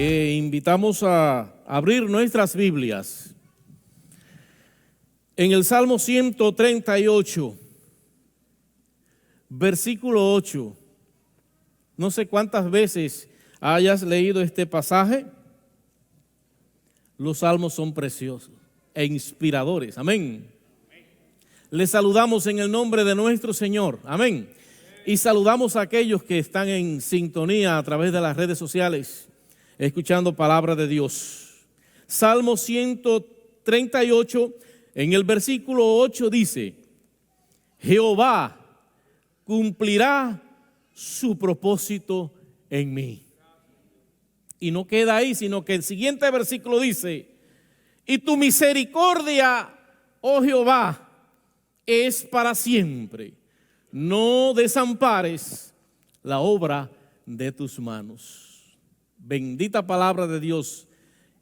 Invitamos a abrir nuestras Biblias en el Salmo 138, versículo 8. No sé cuántas veces hayas leído este pasaje. Los salmos son preciosos e inspiradores. Amén. Les saludamos en el nombre de nuestro Señor. Amén. Y saludamos a aquellos que están en sintonía a través de las redes sociales, escuchando palabra de Dios. Salmo 138, en el versículo 8 dice: Jehová cumplirá su propósito en mí. Y no queda ahí, sino que el siguiente versículo dice: y tu misericordia, oh Jehová, es para siempre. No desampares la obra de tus manos. Bendita palabra de Dios,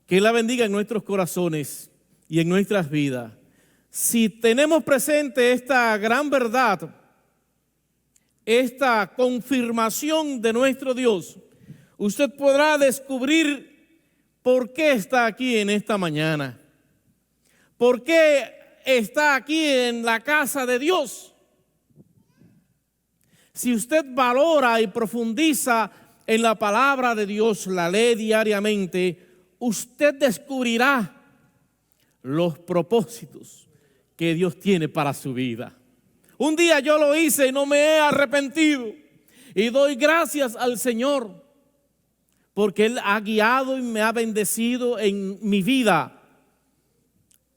que la bendiga en nuestros corazones y en nuestras vidas. Si tenemos presente esta gran verdad, esta confirmación de nuestro Dios, usted podrá descubrir por qué está aquí en esta mañana, por qué está aquí en la casa de Dios. Si usted valora y profundiza en la palabra de Dios, la lee diariamente, usted descubrirá los propósitos que Dios tiene para su vida. Un día yo lo hice y no me he arrepentido, y doy gracias al Señor porque Él ha guiado y me ha bendecido en mi vida,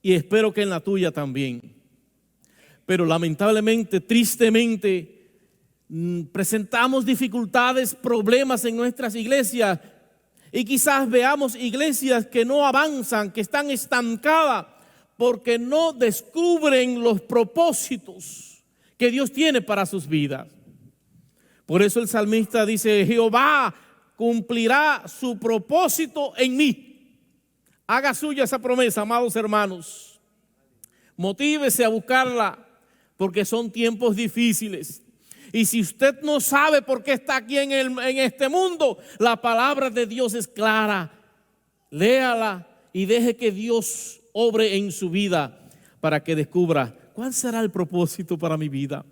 y espero que en la tuya también. Pero lamentablemente, tristemente, presentamos dificultades, problemas en nuestras iglesias, y quizás veamos iglesias que no avanzan, que están estancadas porque no descubren los propósitos que Dios tiene para sus vidas. Por eso el salmista dice: Jehová cumplirá su propósito en mí. Haga suya esa promesa, amados hermanos. Motívese a buscarla, porque son tiempos difíciles. Y si usted no sabe por qué está aquí en este mundo, la palabra de Dios es clara. Léala y deje que Dios obre en su vida para que descubra cuál será el propósito para mi vida.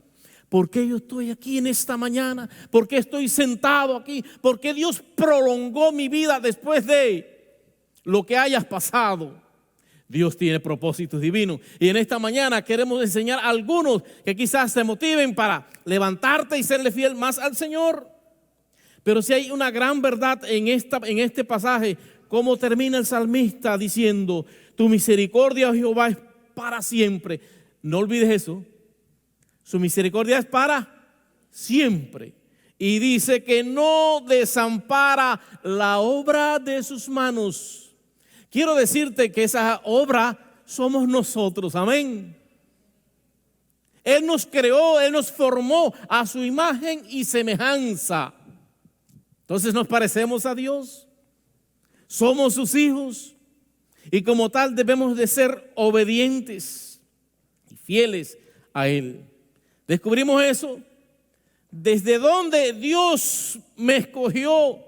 ¿Por qué yo estoy aquí en esta mañana? ¿Por qué estoy sentado aquí? ¿Por qué Dios prolongó mi vida después de lo que hayas pasado? Dios tiene propósitos divinos, y en esta mañana queremos enseñar a algunos que quizás se motiven para levantarte y serle fiel más al Señor. Pero si hay una gran verdad en este pasaje, como termina el salmista diciendo: tu misericordia, oh Jehová, es para siempre. No olvides eso. Su misericordia es para siempre. Y dice que no desampara la obra de sus manos. Quiero decirte que esa obra somos nosotros, amén. Él nos creó, Él nos formó a su imagen y semejanza. Entonces nos parecemos a Dios, somos sus hijos, y como tal debemos de ser obedientes y fieles a Él. ¿Descubrimos eso? ¿Desde dónde Dios me escogió?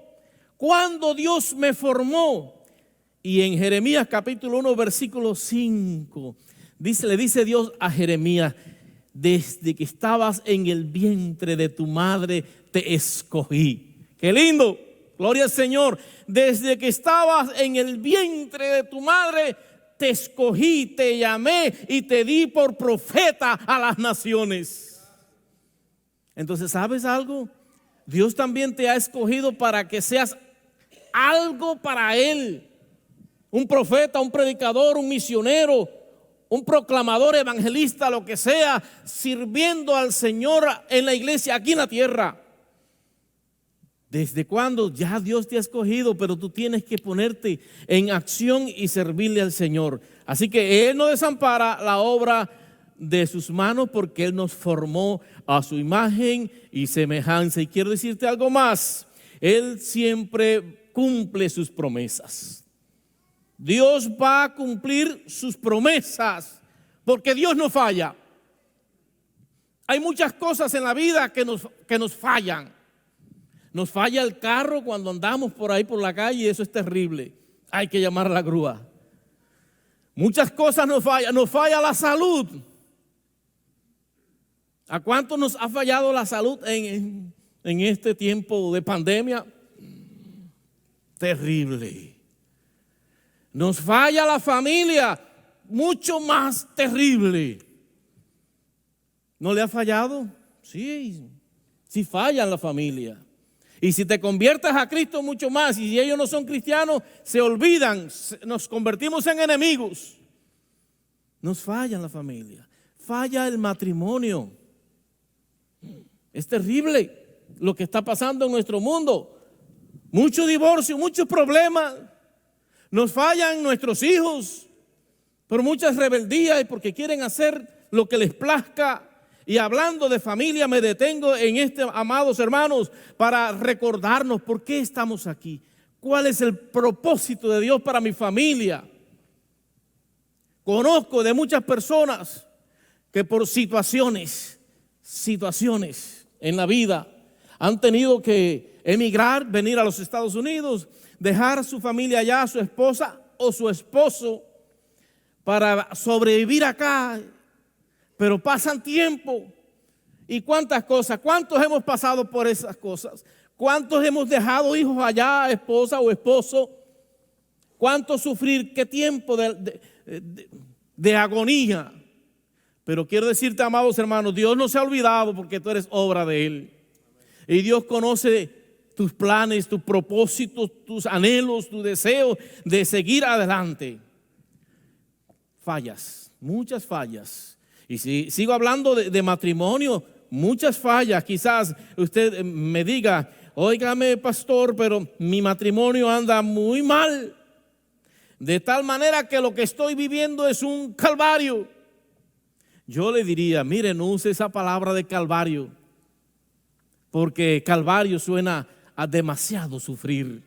¿Cuándo Dios me formó? Y en Jeremías capítulo 1, versículo 5, le dice Dios a Jeremías: desde que estabas en el vientre de tu madre te escogí. ¡Qué lindo! Gloria al Señor. Desde que estabas en el vientre de tu madre te escogí, te llamé y te di por profeta a las naciones. Entonces, ¿sabes algo? Dios también te ha escogido para que seas algo para Él. Un profeta, un predicador, un misionero, un proclamador, evangelista, lo que sea, sirviendo al Señor en la iglesia, aquí en la tierra. ¿Desde cuándo? Ya Dios te ha escogido, pero tú tienes que ponerte en acción y servirle al Señor. Así que Él no desampara la obra de sus manos, porque Él nos formó a su imagen y semejanza. Y quiero decirte algo más: Él siempre cumple sus promesas. Dios va a cumplir sus promesas, porque Dios no falla. Hay muchas cosas en la vida que nos fallan. Nos falla el carro cuando andamos por ahí por la calle y eso es terrible. Hay que llamar a la grúa. Muchas cosas nos falla la salud. ¿A cuánto nos ha fallado la salud en este tiempo de pandemia? Terrible. Nos falla la familia, mucho más terrible. ¿No le ha fallado? Sí, sí falla en la familia. Y si te conviertes a Cristo, mucho más. Y si ellos no son cristianos, se olvidan, nos convertimos en enemigos. Nos falla la familia, falla el matrimonio. Es terrible lo que está pasando en nuestro mundo. Mucho divorcio, muchos problemas. Nos fallan nuestros hijos por muchas rebeldías y porque quieren hacer lo que les plazca. Y hablando de familia, me detengo en este, amados hermanos, para recordarnos por qué estamos aquí. ¿Cuál es el propósito de Dios para mi familia? Conozco de muchas personas que por situaciones en la vida han tenido que emigrar, venir a los Estados Unidos, dejar su familia allá, su esposa o su esposo, para sobrevivir acá. Pero pasan tiempo y cuántas cosas, cuántos hemos pasado por esas cosas, cuántos hemos dejado hijos allá, esposa o esposo, cuánto sufrir, qué tiempo de agonía. Pero quiero decirte, amados hermanos, Dios no se ha olvidado porque tú eres obra de Él. Y Dios conoce tus planes, tus propósitos, tus anhelos, tus deseos de seguir adelante. Fallas, muchas fallas. Y si sigo hablando de matrimonio, muchas fallas. Quizás usted me diga, óigame pastor, pero mi matrimonio anda muy mal. De tal manera que lo que estoy viviendo es un calvario. Yo le diría, mire, no use esa palabra de calvario, porque calvario suena a demasiado sufrir.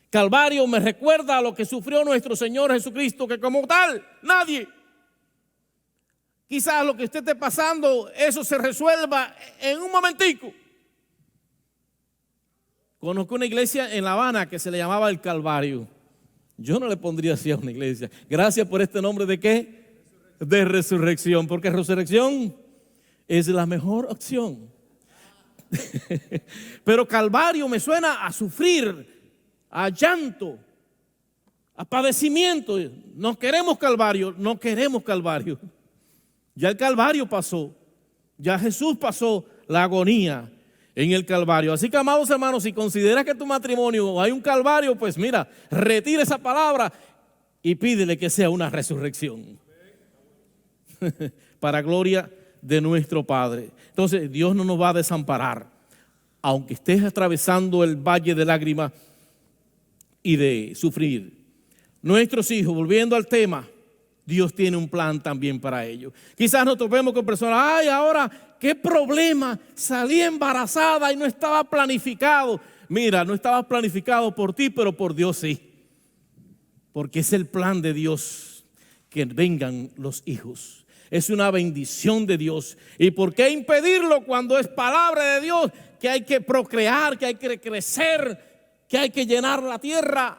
Calvario me recuerda a lo que sufrió nuestro Señor Jesucristo, que como tal, nadie. Quizás lo que usted esté pasando, eso se resuelva en un momentico. Conozco una iglesia en La Habana que se le llamaba el Calvario. Yo no le pondría así a una iglesia. Gracias por este nombre de ¿qué? De resurrección, porque resurrección es la mejor opción. Pero Calvario me suena a sufrir, a llanto, a padecimiento. No queremos Calvario, no queremos Calvario. Ya el Calvario pasó, ya Jesús pasó la agonía en el Calvario. Así que, amados hermanos, si consideras que en tu matrimonio hay un Calvario, pues mira, retira esa palabra y pídele que sea una resurrección. Para gloria de nuestro Padre. Entonces, Dios no nos va a desamparar, aunque estés atravesando el valle de lágrimas y de sufrir. Nuestros hijos, volviendo al tema, Dios tiene un plan también para ellos. Quizás nos topemos con personas, ay, ahora, qué problema, salí embarazada y no estaba planificado. Mira, no estaba planificado por ti, pero por Dios sí. Porque es el plan de Dios que vengan los hijos. Es una bendición de Dios. ¿Y por qué impedirlo cuando es palabra de Dios? Que hay que procrear, que hay que crecer, que hay que llenar la tierra.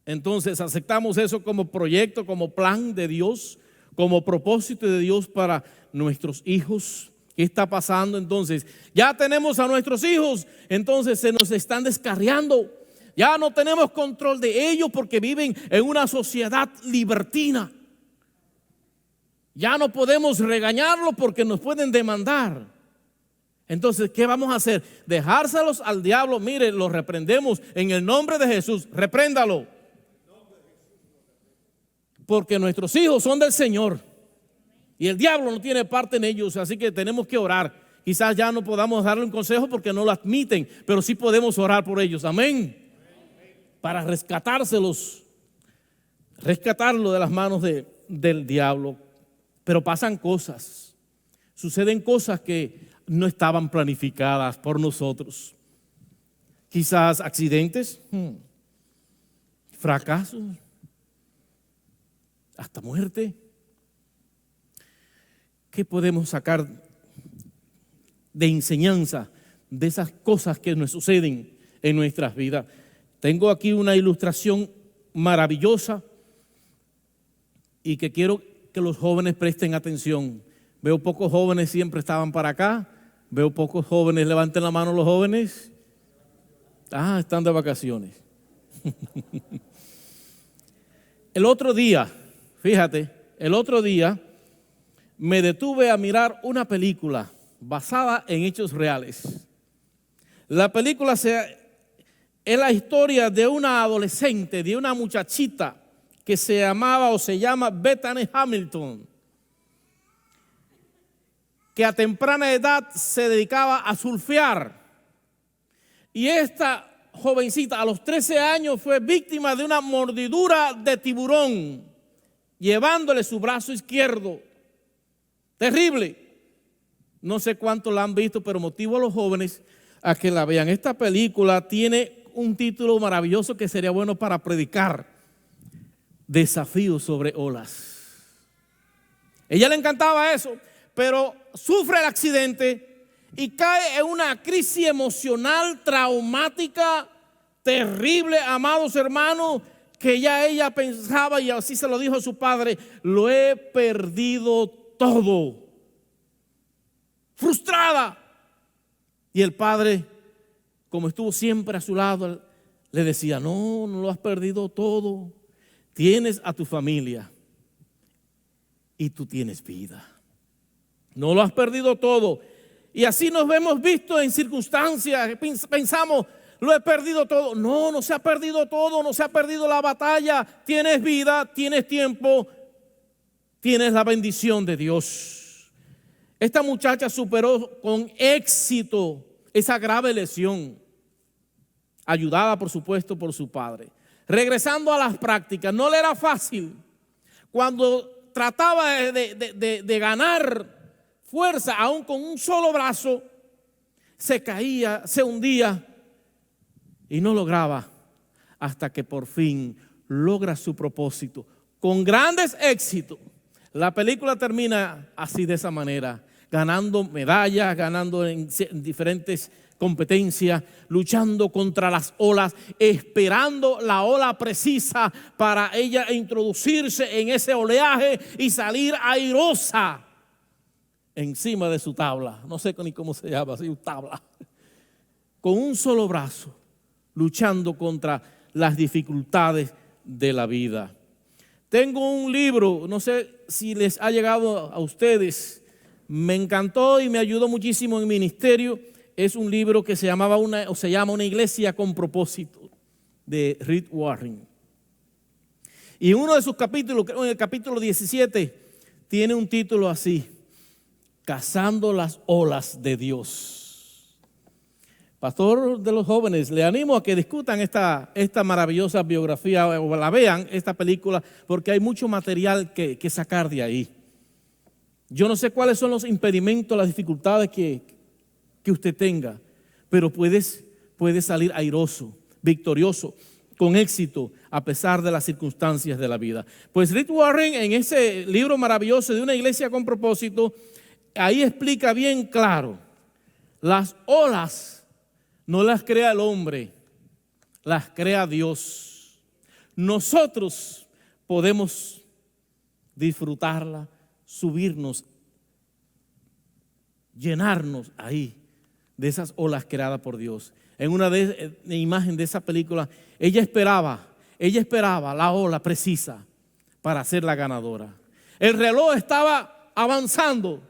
Entonces aceptamos eso como proyecto, como plan de Dios, como propósito de Dios para nuestros hijos. ¿Qué está pasando entonces? Ya tenemos a nuestros hijos, entonces se nos están descarriando. Ya no tenemos control de ellos porque viven en una sociedad libertina. Ya no podemos regañarlos porque nos pueden demandar. Entonces, ¿qué vamos a hacer? Dejárselos al diablo. Mire, los reprendemos en el nombre de Jesús. Repréndalo. Porque nuestros hijos son del Señor y el diablo no tiene parte en ellos, así que tenemos que orar. Quizás ya no podamos darle un consejo porque no lo admiten, pero sí podemos orar por ellos, amén. Para rescatárselos, rescatarlo de las manos del diablo. Pero pasan cosas, suceden cosas que no estaban planificadas por nosotros. Quizás accidentes, fracasos, hasta muerte. ¿Qué podemos sacar de enseñanza de esas cosas que nos suceden en nuestras vidas. Tengo aquí una ilustración maravillosa y que quiero que los jóvenes presten atención. Veo pocos jóvenes, siempre estaban para acá. Veo pocos jóvenes, levanten la mano los jóvenes. Están de vacaciones. El otro día, fíjate, me detuve a mirar una película basada en hechos reales. La película es la historia de una adolescente, de una muchachita que se llama Bethany Hamilton, que a temprana edad se dedicaba a surfear. Y esta jovencita a los 13 años fue víctima de una mordidura de tiburón, llevándole su brazo izquierdo. Terrible. No sé cuántos la han visto, pero motivo a los jóvenes a que la vean. Esta película tiene un título maravilloso que sería bueno para predicar: Desafíos sobre olas. Ella le encantaba eso, pero sufre el accidente y cae en una crisis emocional traumática terrible, amados hermanos, que ya ella pensaba, y así se lo dijo a su padre: lo he perdido todo. Frustrada. Y el padre, como estuvo siempre a su lado, le decía: no lo has perdido todo. Tienes a tu familia y tú tienes vida. No lo has perdido todo. Y así nos hemos visto en circunstancias. Pensamos: lo he perdido todo. No se ha perdido todo. No se ha perdido la batalla. Tienes vida, tienes tiempo, tienes la bendición de Dios. Esta muchacha superó con éxito esa grave lesión, ayudada por supuesto por su padre. Regresando a las prácticas, no le era fácil. Cuando trataba de ganar fuerza, aún con un solo brazo, se caía, se hundía y no lograba, hasta que por fin logra su propósito con grandes éxitos. La película termina así, de esa manera: ganando medallas, ganando en diferentes competencias, luchando contra las olas, esperando la ola precisa para ella introducirse en ese oleaje y salir airosa encima de su tabla. No sé ni cómo se llama, así, tabla. Con un solo brazo, luchando contra las dificultades de la vida. Tengo un libro, no sé si les ha llegado a ustedes. Me encantó y me ayudó muchísimo en ministerio. Es un libro que se llama Una iglesia con propósito, de Rick Warren. Y en uno de sus capítulos, en el capítulo 17, tiene un título así: Cazando las olas de Dios. Pastor de los jóvenes, le animo a que discutan esta maravillosa biografía, o la vean, esta película, porque hay mucho material que sacar de ahí. Yo no sé cuáles son los impedimentos, las dificultades que usted tenga, pero puedes salir airoso, victorioso, con éxito, a pesar de las circunstancias de la vida. Pues Rick Warren, en ese libro maravilloso de Una iglesia con propósito, ahí explica bien claro: las olas no las crea el hombre, las crea Dios. Nosotros podemos disfrutarla, subirnos, llenarnos ahí de esas olas creadas por Dios. En una imagen de esa película, ella esperaba la ola precisa para ser la ganadora. El reloj estaba avanzando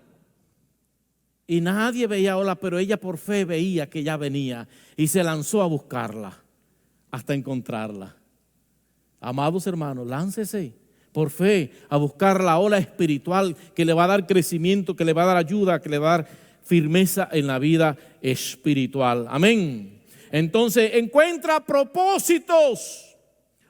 y nadie veía ola, pero ella por fe veía que ya venía y se lanzó a buscarla hasta encontrarla. Amados hermanos, láncese por fe a buscar la ola espiritual que le va a dar crecimiento, que le va a dar ayuda, que le va a dar firmeza en la vida espiritual. Amén. Entonces, encuentra propósitos,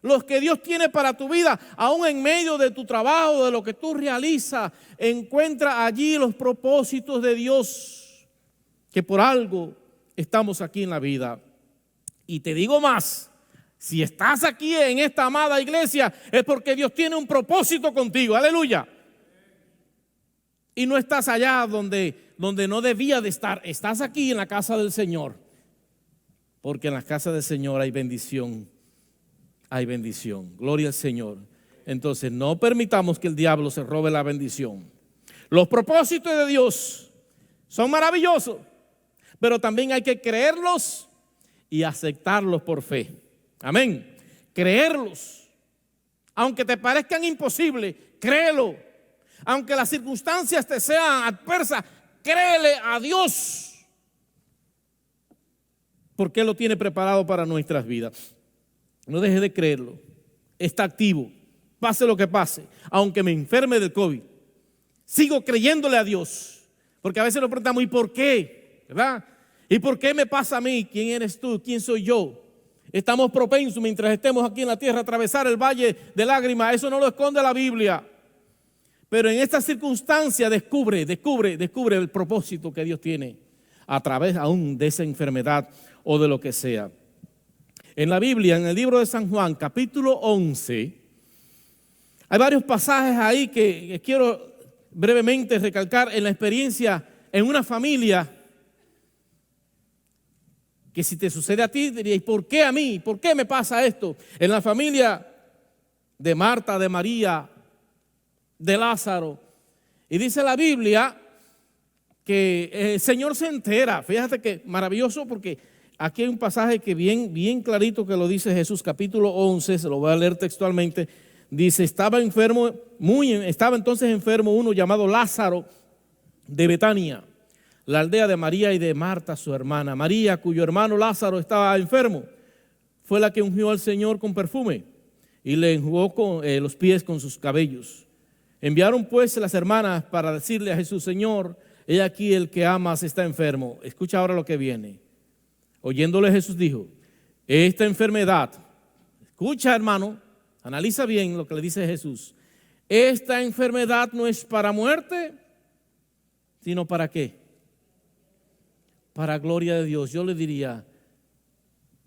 los que Dios tiene para tu vida, aún en medio de tu trabajo, de lo que tú realizas. Encuentra allí los propósitos de Dios, que por algo estamos aquí en la vida. Y te digo más: si estás aquí en esta amada iglesia, es porque Dios tiene un propósito contigo. Aleluya. Y no estás allá donde donde no debía de estar. Estás aquí en la casa del Señor, porque en la casa del Señor hay bendición. Hay bendición. Gloria al Señor. Entonces no permitamos que el diablo se robe la bendición. Los propósitos de Dios son maravillosos, pero también hay que creerlos y aceptarlos por fe. Amén. Creerlos. Aunque te parezcan imposibles, créelo. Aunque las circunstancias te sean adversas, créele a Dios, porque Él lo tiene preparado para nuestras vidas. No dejes de creerlo. Está activo, pase lo que pase. Aunque me enferme del COVID, sigo creyéndole a Dios, porque a veces nos preguntamos, ¿y por qué? ¿Verdad? ¿Y por qué me pasa a mí? ¿Quién eres tú? ¿Quién soy yo? Estamos propensos, mientras estemos aquí en la tierra, a atravesar el valle de lágrimas. Eso no lo esconde la Biblia. Pero en estas circunstancias descubre el propósito que Dios tiene a través aún de esa enfermedad o de lo que sea. En la Biblia, en el libro de San Juan, capítulo 11, hay varios pasajes ahí que quiero brevemente recalcar en la experiencia en una familia que si te sucede a ti dirías, ¿y por qué a mí? ¿Por qué me pasa esto? En la familia de Marta, de María, de Lázaro. Y dice la Biblia que el Señor se entera. Fíjate que maravilloso, porque aquí hay un pasaje que bien clarito que lo dice Jesús, capítulo 11, se lo voy a leer textualmente. Dice, estaba entonces enfermo uno llamado Lázaro de Betania, la aldea de María y de Marta, su hermana. María, cuyo hermano Lázaro estaba enfermo, fue la que ungió al Señor con perfume y le enjugó los pies con sus cabellos. Enviaron pues las hermanas para decirle a Jesús, Señor, he aquí el que amas está enfermo. Escucha ahora lo que viene. Oyéndole Jesús dijo, esta enfermedad, escucha hermano, analiza bien lo que le dice Jesús. Esta enfermedad no es para muerte, sino para ¿qué? Para gloria de Dios. Yo le diría,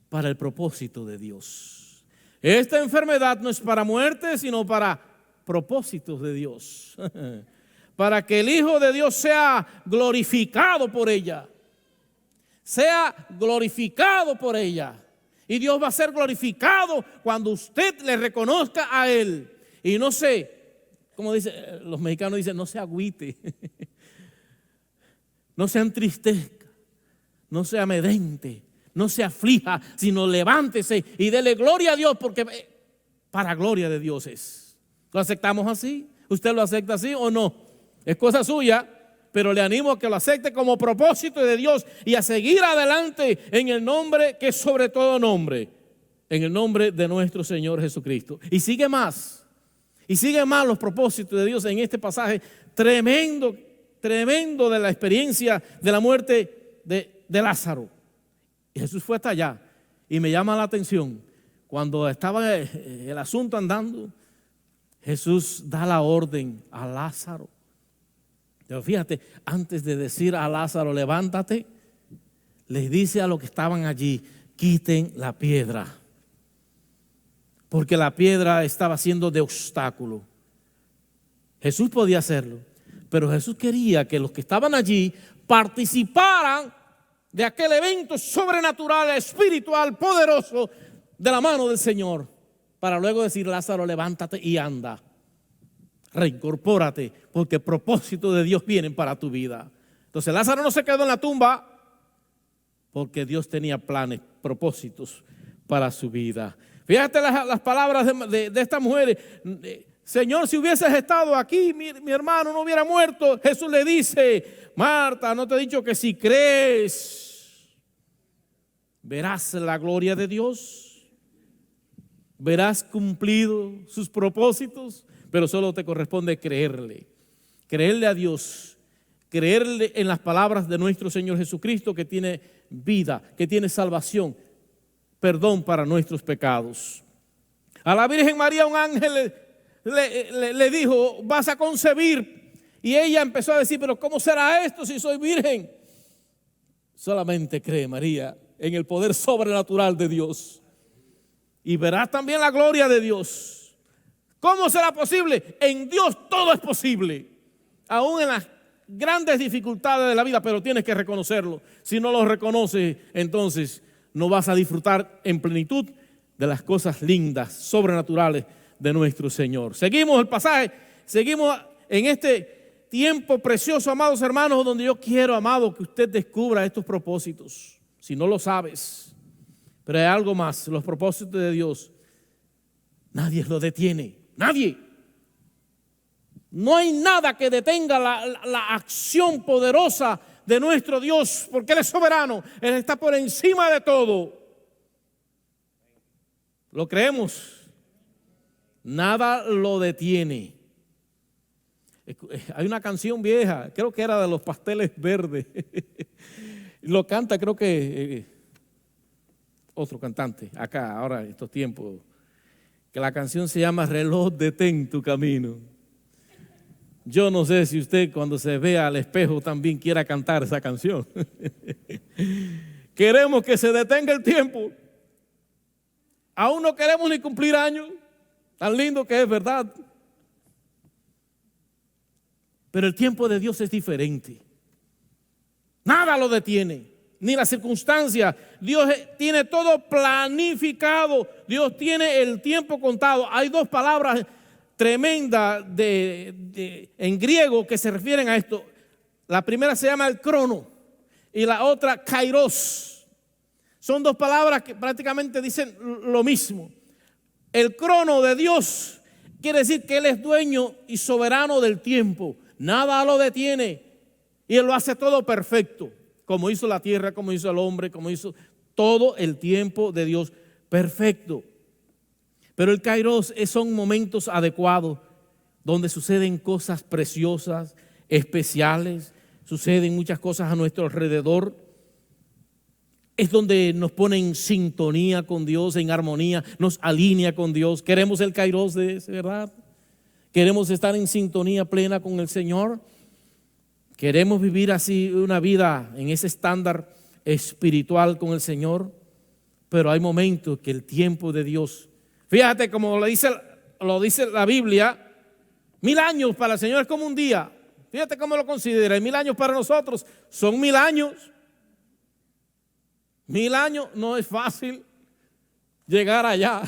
para el propósito de Dios. Esta enfermedad no es para muerte, sino para propósitos de Dios. Para que el Hijo de Dios sea glorificado por ella. Sea glorificado por ella. Y Dios va a ser glorificado cuando usted le reconozca a Él. Y no se, como dicen los mexicanos, dicen, no se agüite. No se entristezca. No se amedrente. No se aflija, sino levántese y dele gloria a Dios, porque para gloria de Dios es. ¿Lo aceptamos así? ¿Usted lo acepta así o no? Es cosa suya, pero le animo a que lo acepte como propósito de Dios y a seguir adelante en el nombre que es sobre todo nombre, en el nombre de nuestro Señor Jesucristo. Y sigue más los propósitos de Dios en este pasaje tremendo de la experiencia de la muerte de Lázaro. Y Jesús fue hasta allá y me llama la atención, cuando estaba el asunto andando, Jesús da la orden a Lázaro. Pero fíjate, antes de decir a Lázaro, levántate, les dice a los que estaban allí, quiten la piedra. Porque la piedra estaba siendo de obstáculo. Jesús podía hacerlo, pero Jesús quería que los que estaban allí participaran de aquel evento sobrenatural, espiritual, poderoso, de la mano del Señor. Para luego decir, Lázaro, levántate y anda. Reincorpórate, porque propósitos de Dios vienen para tu vida. Entonces Lázaro no se quedó en la tumba, porque Dios tenía planes, propósitos para su vida. Fíjate las palabras de esta mujer. Señor, si hubieses estado aquí, mi hermano no hubiera muerto. Jesús le dice, Marta, ¿no te he dicho que si crees, verás la gloria de Dios? Verás cumplido sus propósitos, pero solo te corresponde creerle a Dios, creerle en las palabras de nuestro Señor Jesucristo, que tiene vida, que tiene salvación, perdón para nuestros pecados. A la Virgen María un ángel le dijo, vas a concebir, y ella empezó a decir, pero ¿cómo será esto si soy virgen? Solamente cree, María, en el poder sobrenatural de Dios. Y verás también la gloria de Dios. ¿Cómo será posible? En Dios todo es posible. Aún grandes dificultades de la vida, pero tienes que reconocerlo. Si no lo reconoces, entonces no vas a disfrutar en plenitud de las cosas lindas, sobrenaturales de nuestro Señor. Seguimos el pasaje, seguimos en este tiempo precioso, amados hermanos, donde yo quiero, amado, que usted descubra estos propósitos, si no lo sabes. Pero hay algo más, los propósitos de Dios, nadie los detiene, nadie. No hay nada que detenga la acción poderosa de nuestro Dios, porque Él es soberano, Él está por encima de todo. ¿Lo creemos? Nada lo detiene. Hay una canción vieja, creo que era de los Pasteles Verdes. Lo canta, creo que otro cantante acá, ahora en estos tiempos, que la canción se llama Reloj, detén tu camino. Yo no sé si usted cuando se vea al espejo también quiera cantar esa canción. Queremos que se detenga el tiempo. Aún no queremos ni cumplir años. Tan lindo que es, ¿verdad? Pero el tiempo de Dios es diferente. Nada lo detiene, ni la circunstancia. Dios tiene todo planificado. Dios tiene el tiempo contado. Hay dos palabras tremendas en griego que se refieren a esto. La primera se llama el crono y la otra kairos. Son dos palabras que prácticamente dicen lo mismo. El crono de Dios quiere decir que Él es dueño y soberano del tiempo. Nada lo detiene y Él lo hace todo perfecto, como hizo la tierra, como hizo el hombre, como hizo todo el tiempo de Dios perfecto. Pero el kairos son momentos adecuados donde suceden cosas preciosas, especiales, suceden muchas cosas a nuestro alrededor. Es donde nos pone en sintonía con Dios, en armonía, nos alinea con Dios. Queremos el kairos de ese, ¿verdad? Queremos estar en sintonía plena con el Señor. Queremos vivir así una vida en ese estándar espiritual con el Señor. Pero hay momentos que el tiempo de Dios, fíjate como lo dice la Biblia, 1000 años para el Señor es como un día. Fíjate cómo lo considera. 1000 años para nosotros son 1000 años. 1000 años no es fácil llegar allá.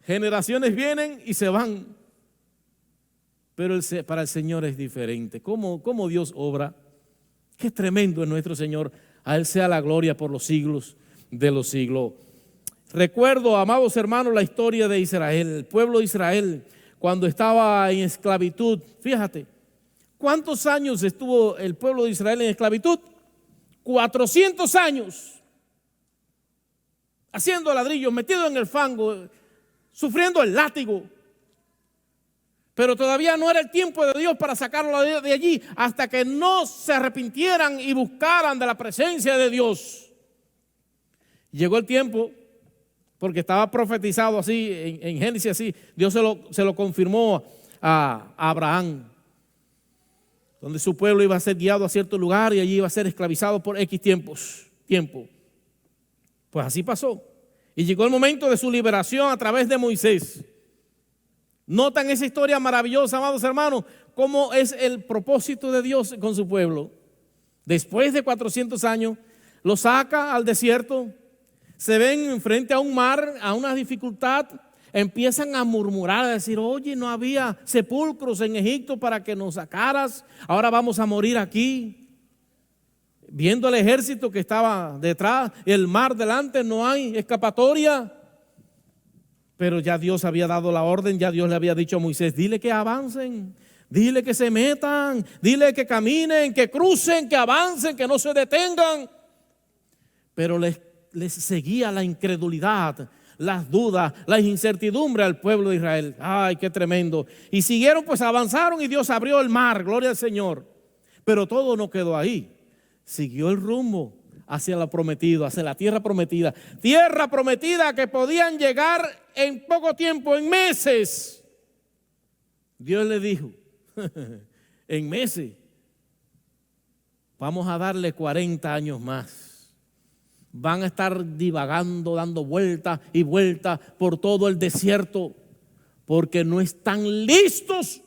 Generaciones vienen y se van. Pero para el Señor es diferente. ¿Cómo Dios obra? Qué tremendo es nuestro Señor. A Él sea la gloria por los siglos de los siglos. Recuerdo, amados hermanos, la historia de Israel. El pueblo de Israel, cuando estaba en esclavitud. Fíjate, ¿cuántos años estuvo el pueblo de Israel en esclavitud? 400 años. Haciendo ladrillos, metido en el fango, sufriendo el látigo. Pero todavía no era el tiempo de Dios para sacarlo de allí hasta que no se arrepintieran y buscaran de la presencia de Dios. Llegó el tiempo, porque estaba profetizado así, en Génesis así, Dios se lo confirmó a Abraham, donde su pueblo iba a ser guiado a cierto lugar y allí iba a ser esclavizado por X tiempo. Pues así pasó. Y llegó el momento de su liberación a través de Moisés. Notan esa historia maravillosa, amados hermanos, cómo es el propósito de Dios con su pueblo. Después de 400 años, lo saca al desierto, se ven frente a un mar, a una dificultad, empiezan a murmurar, a decir, oye, no había sepulcros en Egipto para que nos sacaras, ahora vamos a morir aquí. Viendo el ejército que estaba detrás, el mar delante, no hay escapatoria. Pero ya Dios había dado la orden, ya Dios le había dicho a Moisés, dile que avancen, dile que se metan, dile que caminen, que crucen, que avancen, que no se detengan. Pero les seguía la incredulidad, las dudas, la incertidumbre al pueblo de Israel. Ay, qué tremendo. Y siguieron, pues avanzaron y Dios abrió el mar, gloria al Señor. Pero todo no quedó ahí. Siguió el rumbo hacia lo prometido, hacia la tierra prometida que podían llegar en poco tiempo, en meses. Dios le dijo, en meses, vamos a darle 40 años más. Van a estar divagando, dando vueltas y vueltas por todo el desierto, porque no están listos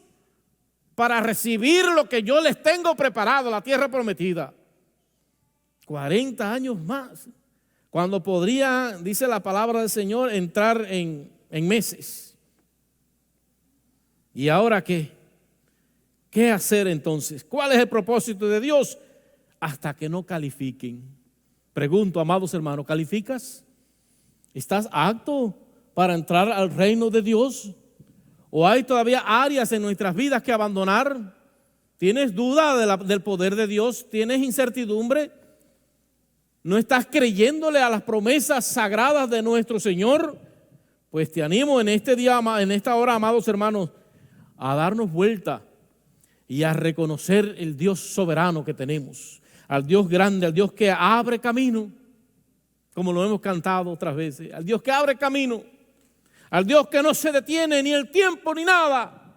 para recibir lo que yo les tengo preparado, la tierra prometida. 40 años más, cuando podría, dice la palabra del Señor, entrar en meses. ¿Y ahora qué? ¿Qué hacer entonces? ¿Cuál es el propósito de Dios? Hasta que no califiquen. Pregunto, amados hermanos, ¿calificas? ¿Estás apto para entrar al reino de Dios? ¿O hay todavía áreas en nuestras vidas que abandonar? ¿Tienes duda del poder de Dios? ¿Tienes incertidumbre? ¿No estás creyéndole a las promesas sagradas de nuestro Señor? Pues te animo en este día, en esta hora, amados hermanos, a darnos vuelta y a reconocer el Dios soberano que tenemos, al Dios grande, al Dios que abre camino, como lo hemos cantado otras veces, al Dios que abre camino, al Dios que no se detiene ni el tiempo ni nada,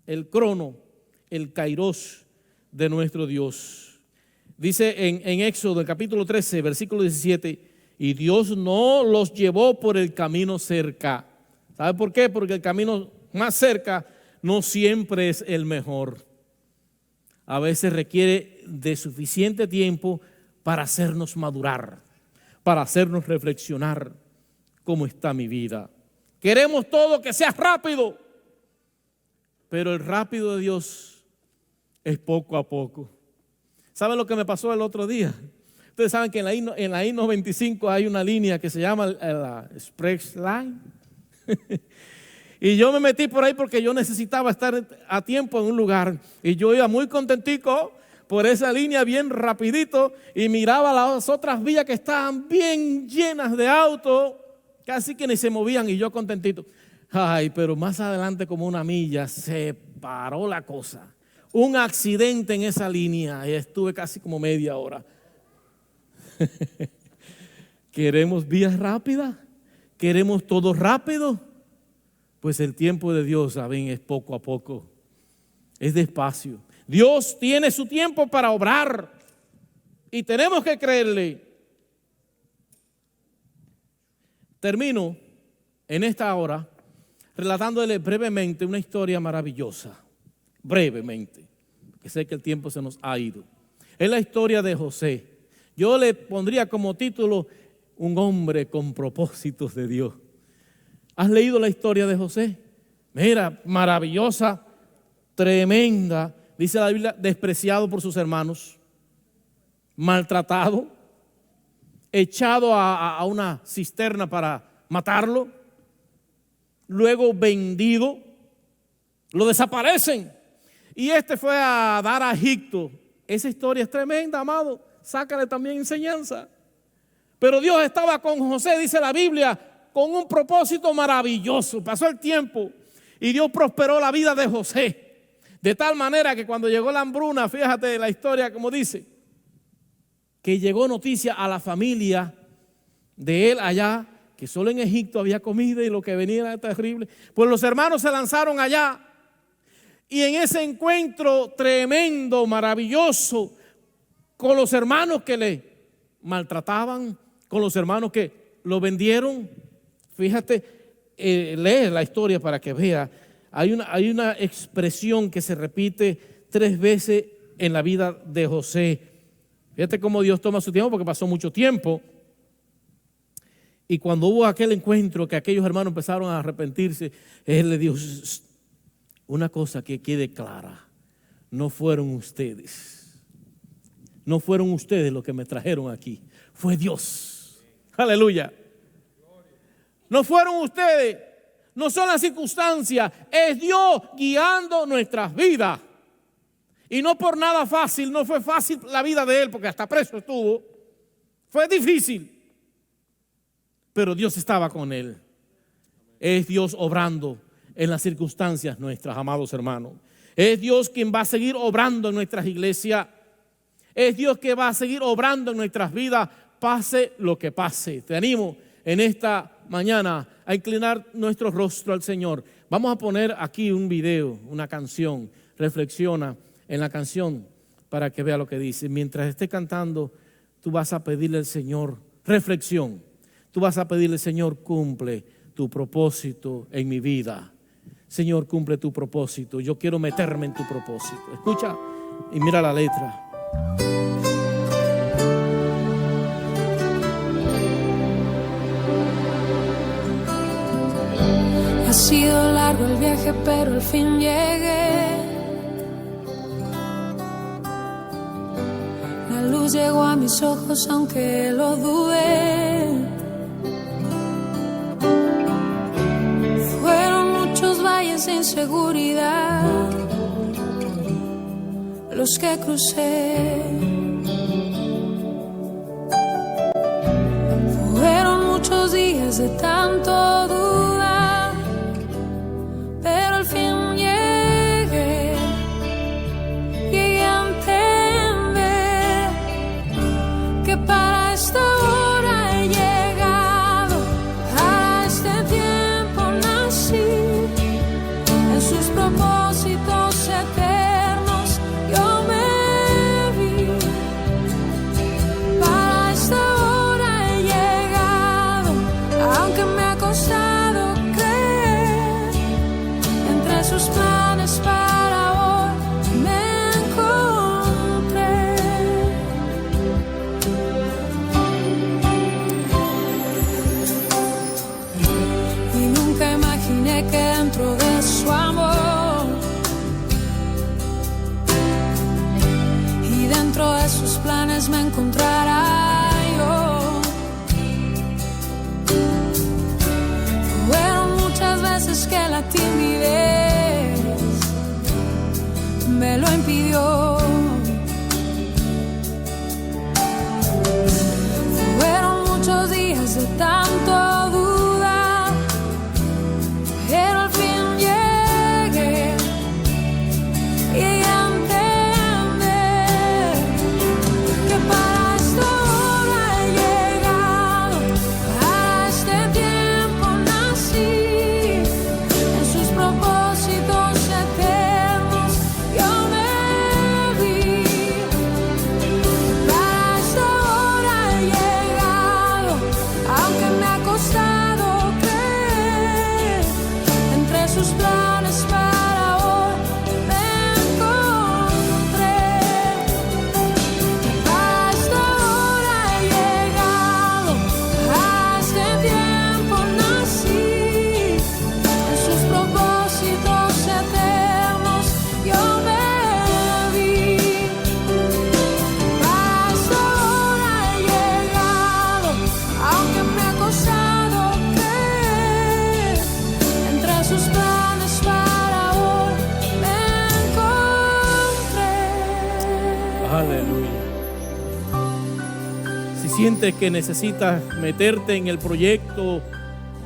el crono, el kairos de nuestro Dios. Dice en Éxodo, el capítulo 13, versículo 17, y Dios no los llevó por el camino cerca. ¿Sabe por qué? Porque el camino más cerca no siempre es el mejor. A veces requiere de suficiente tiempo para hacernos madurar, para hacernos reflexionar cómo está mi vida. Queremos todo que sea rápido, pero el rápido de Dios es poco a poco. ¿Saben lo que me pasó el otro día? Ustedes saben que en la I-95 hay una línea que se llama la Express Line. Y yo me metí por ahí porque yo necesitaba estar a tiempo en un lugar. Y yo iba muy contentico por esa línea bien rapidito y miraba las otras vías que estaban bien llenas de autos, casi que ni se movían y yo contentito. Ay, pero más adelante como una milla se paró la cosa. Un accidente en esa línea y estuve casi como media hora. ¿Queremos vías rápidas? ¿Queremos todo rápido? Pues el tiempo de Dios, saben, es poco a poco, es despacio. Dios tiene su tiempo para obrar y tenemos que creerle. Termino en esta hora relatándole brevemente una historia maravillosa, brevemente, que sé que el tiempo se nos ha ido. Es la historia de José. Yo le pondría como título, un hombre con propósitos de Dios. ¿Has leído la historia de José? Mira, maravillosa, tremenda. Dice la Biblia, despreciado por sus hermanos, maltratado, echado a una cisterna para matarlo, luego vendido, lo desaparecen. Y fue a dar a Egipto. Esa historia es tremenda, amado. Sácale también enseñanza. Pero Dios estaba con José, dice la Biblia, con un propósito maravilloso. Pasó el tiempo y Dios prosperó la vida de José. De tal manera que cuando llegó la hambruna, fíjate la historia como dice, que llegó noticia a la familia de él allá, que solo en Egipto había comida y lo que venía era terrible. Pues los hermanos se lanzaron allá y en ese encuentro tremendo, maravilloso, con los hermanos que le maltrataban, con los hermanos que lo vendieron. Fíjate, lee la historia para que vea. Hay una expresión que se repite 3 veces en la vida de José. Fíjate cómo Dios toma su tiempo porque pasó mucho tiempo. Y cuando hubo aquel encuentro que aquellos hermanos empezaron a arrepentirse, Él le dijo, una cosa que quede clara, no fueron ustedes. No fueron ustedes los que me trajeron aquí, fue Dios. Aleluya. No fueron ustedes, no son las circunstancias, es Dios guiando nuestras vidas. Y no por nada fácil, no fue fácil la vida de él, porque hasta preso estuvo. Fue difícil, pero Dios estaba con él. Es Dios obrando en las circunstancias nuestras, amados hermanos. Es Dios quien va a seguir obrando en nuestras iglesias. Es Dios que va a seguir obrando en nuestras vidas, pase lo que pase. Te animo en esta mañana a inclinar nuestro rostro al Señor. Vamos a poner aquí un video, una canción. Reflexiona en la canción para que vea lo que dice. Mientras esté cantando, tú vas a pedirle al Señor reflexión. Tú vas a pedirle, Señor, cumple tu propósito en mi vida. Señor, cumple tu propósito. Yo quiero meterme en tu propósito. Escucha y mira la letra. Ha sido largo el viaje, pero al fin llegué. La luz llegó a mis ojos, aunque lo dudé. Fueron muchos valles de inseguridad los que crucé. Fueron muchos días de tanto dudar, pero al fin llegué a entender que para esta hora he llegado, para este tiempo nací, en sus propósitos eternos yo me vi. Para esta hora he llegado, aunque me ha costado creer, entre sus planes para hoy me encontré. Y nunca imaginé que dentro de su amor y dentro de sus planes me encontrara yo. Fueron muchas veces que la timidez me lo impidió. Fueron muchos días de tanto dudar, pero al fin llegué a entender que para esta hora he llegado, para este tiempo nací, en sus propósitos eternos yo me vi. Para esta hora he llegado, aunque me ha costado creer, entre sus planes para hoy me encontré. Para esta hora he llegado, a este tiempo nací, en sus propósitos eternos yo me vi. Para esta hora he llegado, aunque me ha costado creer, entre sus planes para hoy me encontré. Aleluya. Si sientes que necesitas meterte en el proyecto,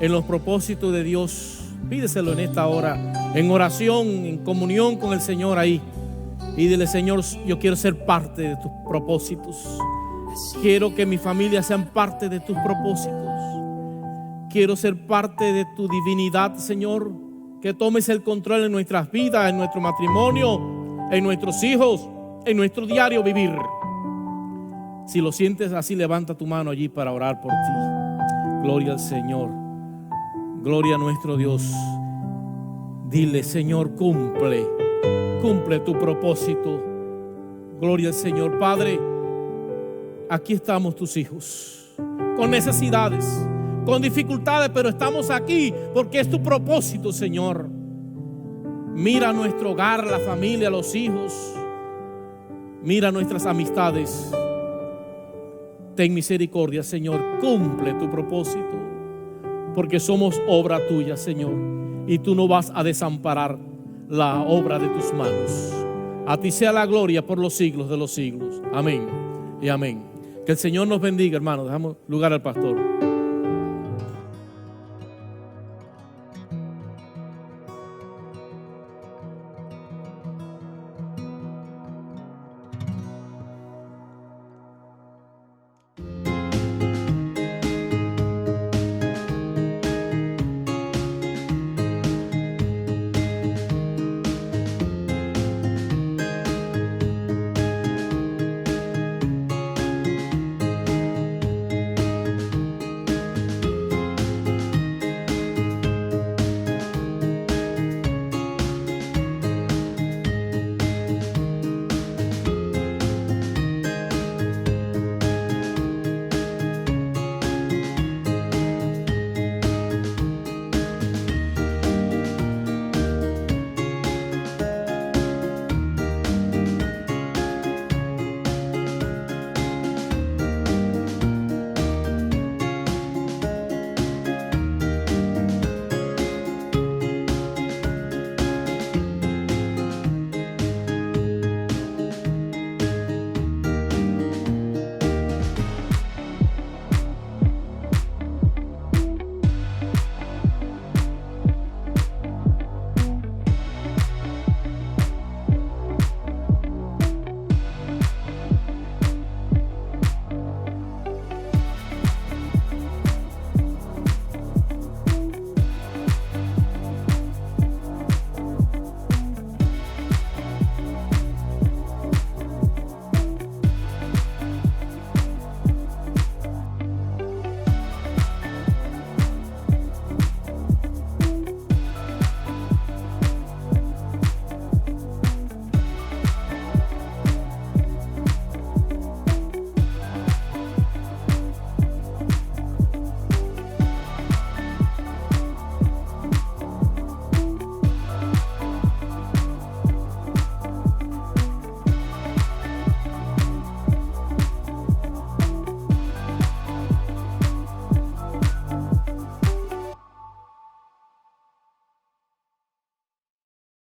en los propósitos de Dios, pídeselo en esta hora, en oración, en comunión con el Señor ahí. Y dile: Señor, yo quiero ser parte de tus propósitos. Quiero que mi familia sean parte de tus propósitos. Quiero ser parte de tu divinidad, Señor. Que tomes el control en nuestras vidas, en nuestro matrimonio, en nuestros hijos, en nuestro diario vivir. Si lo sientes así, levanta tu mano allí para orar por ti. Gloria al Señor. Gloria a nuestro Dios. Dile: Señor, cumple tu propósito. Gloria al Señor. Padre, aquí estamos tus hijos, con necesidades, con dificultades, pero estamos aquí porque es tu propósito, Señor. Mira nuestro hogar, la familia, los hijos. Mira nuestras amistades. Ten misericordia, Señor. Cumple tu propósito, porque somos obra tuya, Señor, y tú no vas a desamparar la obra de tus manos. A ti sea la gloria por los siglos de los siglos. Amén y amén. Que el Señor nos bendiga, hermanos. Dejamos lugar al pastor.